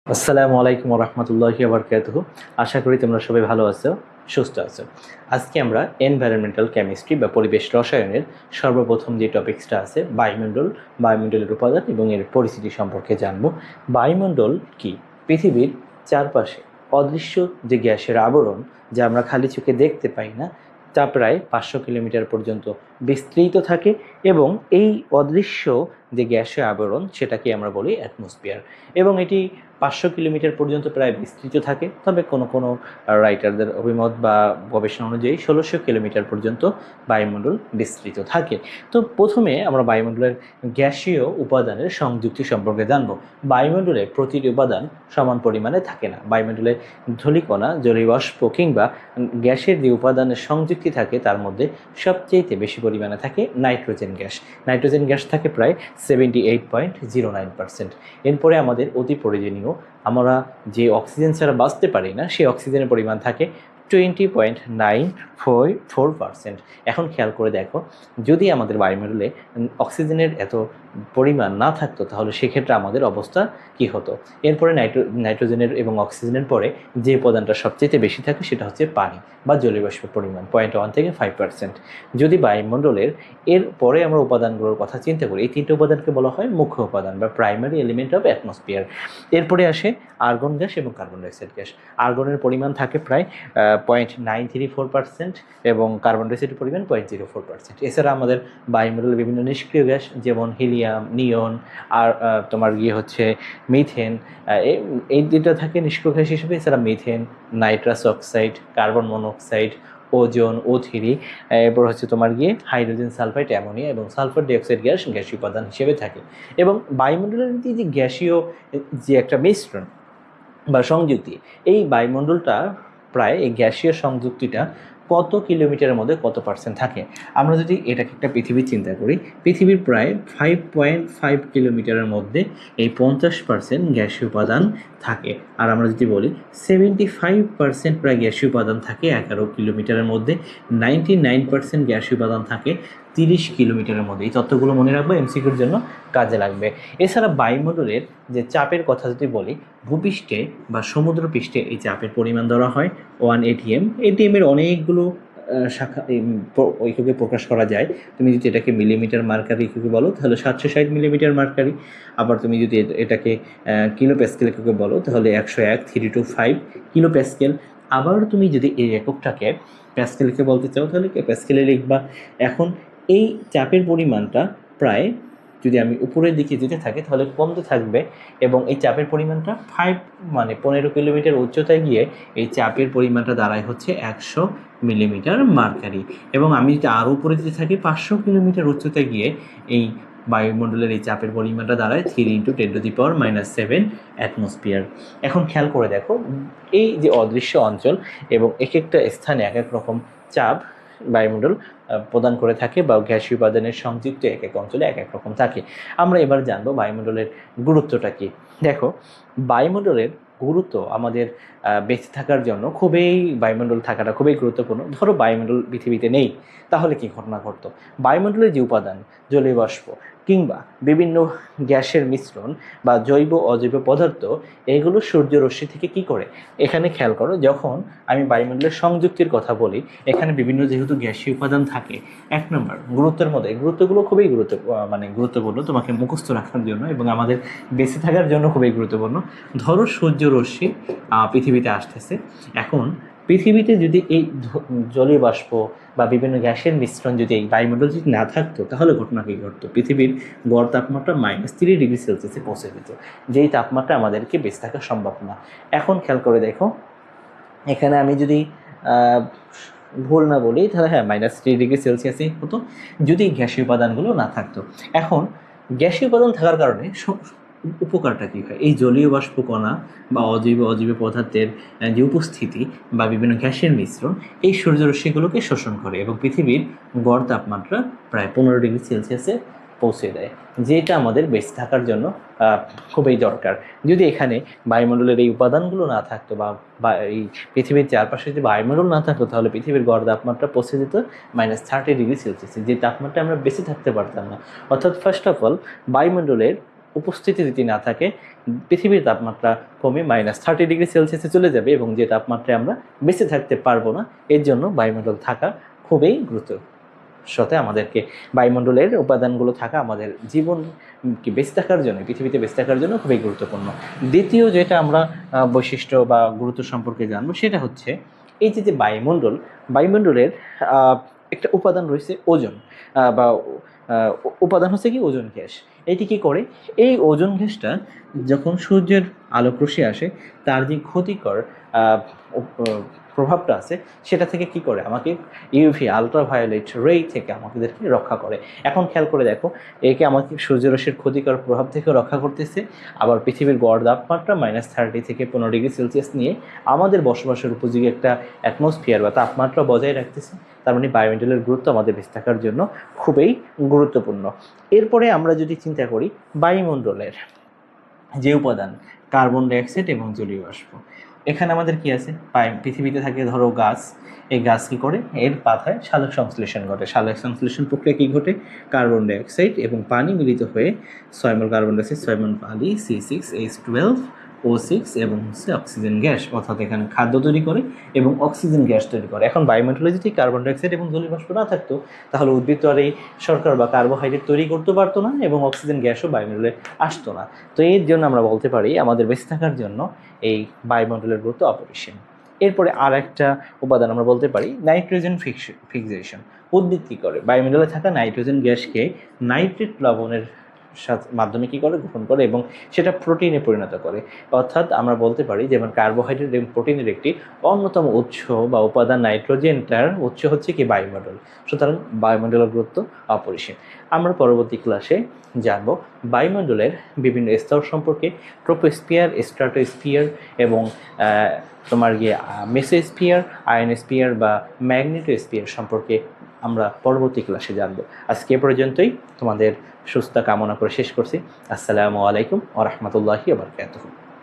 আসসালামু আলাইকুম রহমতুল্লাহি বারকাতুহু। আশা করি তোমরা সবাই ভালো আছো, সুস্থ আছো। আজকে আমরা এনভায়রনমেন্টাল কেমিস্ট্রি বা পরিবেশ রসায়নের সর্বপ্রথম যে টপিক্সটা আছে বায়ুমণ্ডলের উপাদান এবং এর পরিস্থিতি সম্পর্কে জানব। বায়ুমণ্ডল কি? পৃথিবীর চারপাশে অদৃশ্য যে গ্যাসের আবরণ, যা আমরা খালি চোখে দেখতে পাই না, তা প্রায় 500 কিলোমিটার পর্যন্ত বিস্তৃত থাকে এবং এই অদৃশ্য যে গ্যাসের আবরণ সেটাকে আমরা বলি অ্যাটমসফিয়ার। এবং এটি 500 কিলোমিটার পর্যন্ত প্রায় বিস্তৃত থাকে, তবে কোনো কোনো রাইটারদের অভিমত বা গবেষণা অনুযায়ী 1600 কিলোমিটার পর্যন্ত বায়ুমণ্ডল বিস্তৃত থাকে। তো প্রথমে আমরা বায়ুমণ্ডলের গ্যাসীয় উপাদানের সংযুক্তি সম্পর্কে জানব। বায়ুমণ্ডলে প্রতিটি উপাদান সমান পরিমাণে থাকে না। বায়ুমণ্ডলে ধূলিকণা, জলীয় বাষ্প কিংবা গ্যাসের যে উপাদানের সংযুক্তি থাকে তার মধ্যে সবচেয়ে বেশি পরিমাণে থাকে নাইট্রোজেন গ্যাস। নাইট্রোজেন গ্যাস থাকে প্রায় 78.09%। এরপরে আমাদের অতি প্রয়োজনীয়, আমরা যে অক্সিজেন ছাড়া বাঁচতে পারি না, সেই অক্সিজেনের পরিমাণ থাকে 20.944%। এখন খেয়াল করে দেখো, যদি আমাদের বায়ুমণ্ডলে অক্সিজেনের এত পরিমাণ না থাকতো তাহলে সেক্ষেত্রে আমাদের অবস্থা কি হতো। এরপরে নাইট্রোজেনের এবং অক্সিজেনের পরে যে উপাদানটা সবচেয়ে বেশি থাকে সেটা হচ্ছে পানি বা জলীয় বাষ্পের পরিমাণ 0.1 থেকে 5%। যদি বায়ুমণ্ডলের এর পরে আমরা উপাদানগুলোর কথা চিন্তা করি, এই তিনটে উপাদানকে বলা হয় মুখ্য উপাদান বা প্রাইমারি এলিমেন্ট অফ অ্যাটমসফিয়ার। এরপরে আসে আর্গন গ্যাস এবং কার্বন ডাইঅক্সাইড গ্যাস। আর্গনের পরিমাণ থাকে প্রায় 0.934% এবং কার্বন ডাইঅক্সাইডের পরিমাণ 0.04%। এছাড়া আমাদের বায়ুমণ্ডলে বিভিন্ন নিষ্ক্রিয় গ্যাস যেমন হিলিয়াম, নিয়ন আর তোমার হচ্ছে মিথেন, এই দুটো থাকে নিষ্ক্রিয় গ্যাস হিসেবে। এছাড়া methane, nitrous oxide, carbon monoxide, ozone, O3, এরপর হচ্ছে তোমার হাইড্রোজেন সালফাইড, অ্যামোনিয়া এবং সালফার ডাইঅক্সাইড গ্যাসীয় উপাদান হিসেবে থাকে। এবং বায়ুমণ্ডলের যে গ্যাসীয় যে একটা মিশ্রণ বা সংযুক্তি, এই বায়ুমণ্ডলটা প্রায় এই গ্যাসীয় সংযুক্তিটা কত কিলোমিটারের মধ্যে কত পার্সেন্ট থাকে। আমরা যদি এটাকে একটা পৃথিবীর চিন্তা করি, পৃথিবীর প্রায় 5.5 কিলোমিটারের মধ্যে এই 50% গ্যাসীয় উপাদান থাকে। আর আমরা যদি বলি 75% প্রায় গ্যাসীয় উপাদান থাকে 11 কিলোমিটারের মধ্যে, 99% গ্যাসীয় উপাদান থাকে 30 কিলোমিটারের মধ্যে। এই তথ্যগুলো মনে রাখবো, এমসিকিউর জন্য কাজে লাগবে। এছাড়া বায়ুমণ্ডলের যে চাপের কথা যদি বলি, ভূপৃষ্ঠে বা সমুদ্রপৃষ্ঠে এই চাপের পরিমাণ ধরা হয় 1 ATM। এটিএমের অনেকগুলো শাখা ঐক্যকে প্রকাশ করা যায়। তুমি যদি এটাকে মিলিমিটার মার্কারি ঐক্যকে বলো তাহলে 760 মিলিমিটার মার্কারি। আবার তুমি যদি এটাকে কিলো প্যাসকেল ঐক্যকে বলো তাহলে 101 325 কিলো প্যাসকেল। আবার তুমি যদি এই এককটাকে প্যাসকেলকে বলতে চাও তাহলে প্যাসকেলে লিখবা। এখন এই চাপের পরিমাণটা প্রায়, যদি আমি উপরের দিকে যেতে থাকি তাহলে কমতে থাকবে এবং এই চাপের পরিমাণটা 15 কিলোমিটার উচ্চতায় গিয়ে এই চাপের পরিমাণটা দাঁড়ায় হচ্ছে 100 মিলিমিটার মার্কারি। এবং আমি যদি আরও উপরে যেতে থাকি 500 কিলোমিটার উচ্চতায় গিয়ে এই বায়ুমণ্ডলের এই চাপের পরিমাণটা দাঁড়ায় 3 × 10⁻⁷ অ্যাটমসফিয়ার। এখন খেয়াল করে দেখো, এই যে অদৃশ্য অঞ্চল এবং এক একটা স্থানে এক এক রকম চাপ বায়ুমণ্ডল প্রদান করে থাকে বা গ্যাসীয় উপাদানের সংযুক্ত এক এক অঞ্চলে এক এক রকম থাকে। আমরা এবার জানবো বায়ুমণ্ডলের গুরুত্বটা কি। দেখো, বায়ুমণ্ডলের গুরুত্ব আমাদের বেঁচে থাকার জন্য বায়ুমণ্ডল থাকাটা খুবই গুরুত্বপূর্ণ। ধরো বায়ুমণ্ডল পৃথিবীতে নেই, তাহলে কি ঘটনা ঘটতো? বায়ুমণ্ডলের যে উপাদান, জলীয় বাষ্প কিংবা বিভিন্ন গ্যাসের মিশ্রণ বা জৈব অজৈব পদার্থ, এগুলো সূর্যরশ্মি থেকে কি করে, এখানে খেয়াল করো, যখন আমি বায়ুমণ্ডলের সংযুক্তির কথা বলি, এখানে বিভিন্ন যেহেতু গ্যাসীয় উপাদান থাকে, এক নম্বর গুরুত্বের মধ্যে, গুরুত্বগুলো খুবই গুরুত্বপূর্ণ তোমাকে মুখস্থ রাখার জন্য এবং আমাদের বেঁচে থাকার জন্য খুবই গুরুত্বপূর্ণ। ধরো সূর্যরশ্মি পৃথিবীতে আসতেছে, এখন পৃথিবীতে যদি এই জলীয় বাষ্প বা বিভিন্ন গ্যাসের মিশ্রণ যদি এই বায়ুমণ্ডল যদি না থাকতো তাহলে ঘটনা কী ঘটতো? পৃথিবীর গড় তাপমাত্রা -3°C পৌঁছে যেত, যেই তাপমাত্রা আমাদেরকে বেঁচে থাকা সম্ভব না। এখন খেয়াল করে দেখো, এখানে আমি যদি ভুল না বলি তাহলে হ্যাঁ -3°C হতো যদি গ্যাসীয় উপাদানগুলো না থাকতো। এখন গ্যাসীয় উপাদান থাকার কারণে উপকারটা কী হয়? এই জলীয় বাষ্প কণা বা অজৈব পদার্থের যে উপস্থিতি বা বিভিন্ন গ্যাসের মিশ্রণ এই সূর্যরশ্মিগুলোকে শোষণ করে এবং পৃথিবীর গড় তাপমাত্রা প্রায় 15°C পৌঁছে দেয়, যেটা আমাদের বেঁচে থাকার জন্য খুবই দরকার। যদি এখানে বায়ুমণ্ডলের এই উপাদানগুলো না থাকতো বা এই পৃথিবীর চারপাশে যদি বায়ুমণ্ডল না থাকতো তাহলে পৃথিবীর গড় তাপমাত্রা পৌঁছে যেত -30°C, যে তাপমাত্রা আমরা বেঁচে থাকতে পারতাম না। অর্থাৎ ফার্স্ট অফ অল বায়ুমণ্ডলের উপস্থিতি যদি না থাকে পৃথিবীর তাপমাত্রা কমে -30°C চলে যাবে এবং যে তাপমাত্রায় আমরা বেঁচে থাকতে পারবো না। এর জন্য বায়ুমণ্ডল থাকা খুবই সাথে আমাদেরকে বায়ুমণ্ডলের উপাদানগুলো থাকা আমাদের জীবনকে বেঁচে থাকার জন্য, পৃথিবীতে বেঁচে থাকার জন্য খুবই গুরুত্বপূর্ণ। দ্বিতীয় যেটা আমরা বৈশিষ্ট্য বা গুরুত্ব সম্পর্কে জানবো সেটা হচ্ছে এই যে বায়ুমণ্ডলের একটা উপাদান রয়েছে ওজোন, বা উপাদান হচ্ছে কি ওজোন গ্যাস। এটি কি করে, এই ওজোন গ্যাসটা যখন সূর্যের আলোক রশ্মি আসে তার যে ক্ষতিকর প্রভাবটা আছে সেটা থেকে কি করে আমাকে ইউভি আলট্রাভায়োলেট রে থেকে আমাদেরকে রক্ষা করে। এখন খেয়াল করে দেখো, একে আমাকে সূর্যরশ্মির ক্ষতিকর প্রভাব থেকে রক্ষা করতেছে, আবার পৃথিবীর গড় তাপমাত্রা -30 থেকে 15°C নিয়ে আমাদের বসবাসের উপযোগী একটা অ্যাটমসফিয়ার বা তাপমাত্রা বজায় রাখতেছে। তার মানে বায়ুমণ্ডলের গুরুত্ব আমাদের বেঁচে থাকার জন্য খুবই গুরুত্বপূর্ণ। এরপরে আমরা যদি চিন্তা করি বায়ুমণ্ডলের যে উপাদান কার্বন ডাইঅক্সাইড এবং জলীয় বাষ্প, এখানে আমাদের কি আছে, পৃথিবীতে থাকে ধরো গাছ, এই গাছ কি করে, এর পাতায় সালোক সংশ্লেষণ ঘটে। সালোক সংশ্লেষণ প্রক্রিয়া কি ঘটে, কার্বন ডাইঅক্সাইড এবং পানি মিলিত হয়ে 6 মোল কার্বন ডাইঅক্সাইড, 6 মোল পানি, C6H12O6 এবং হচ্ছে অক্সিজেন গ্যাস, অর্থাৎ এখানে খাদ্য তৈরি করে এবং অক্সিজেন গ্যাস তৈরি করে। এখন বায়ুমণ্ডলে যদি কার্বন ডাইঅক্সাইড এবং জলীয় বাষ্প না থাকতো তাহলে উদ্ভিদ তো আর এই শর্করা বা কার্বোহাইড্রেট তৈরি করতে পারতো না এবং অক্সিজেন গ্যাসও বায়ুমণ্ডলে আসতো না। তো এর জন্য আমরা বলতে পারি আমাদের বেঁচে থাকার জন্য এই বায়ুমণ্ডলের গুরুত্ব অপরিসীম। এরপরে আর একটা উপাদান আমরা বলতে পারি নাইট্রোজেন ফিক্সেশন। উদ্ভিদ কী করে, বায়ুমণ্ডলে থাকা নাইট্রোজেন গ্যাসকে নাইট্রেট লবণের মাধ্যমে কী করে, গ্রহণ করে এবং সেটা প্রোটিনে পরিণত করে। অর্থাৎ আমরা বলতে পারি যেমন কার্বোহাইড্রেট এবং প্রোটিনের একটি অন্যতম উৎস বা উপাদান নাইট্রোজেনটার উৎস হচ্ছে কি বায়ুমণ্ডল। সুতরাং বায়ুমণ্ডলের গুরুত্ব অপরিসীম। আমরা পরবর্তী ক্লাসে জানব বায়ুমণ্ডলের বিভিন্ন স্তর সম্পর্কে, ট্রোপোস্ফিয়ার, স্ট্রাটোস্ফিয়ার এবং তোমার মেসোস্ফিয়ার, আয়নোস্ফিয়ার বা ম্যাগনেটোস্ফিয়ার সম্পর্কে আমরা পরবর্তী ক্লাসে জানব। আজকে এ পর্যন্তই, তোমাদের সুস্থতা কামনা করে শেষ করছি। আসসালামু আলাইকুম ওয়া রাহমাতুল্লাহি ওয়া বারাকাতুহু।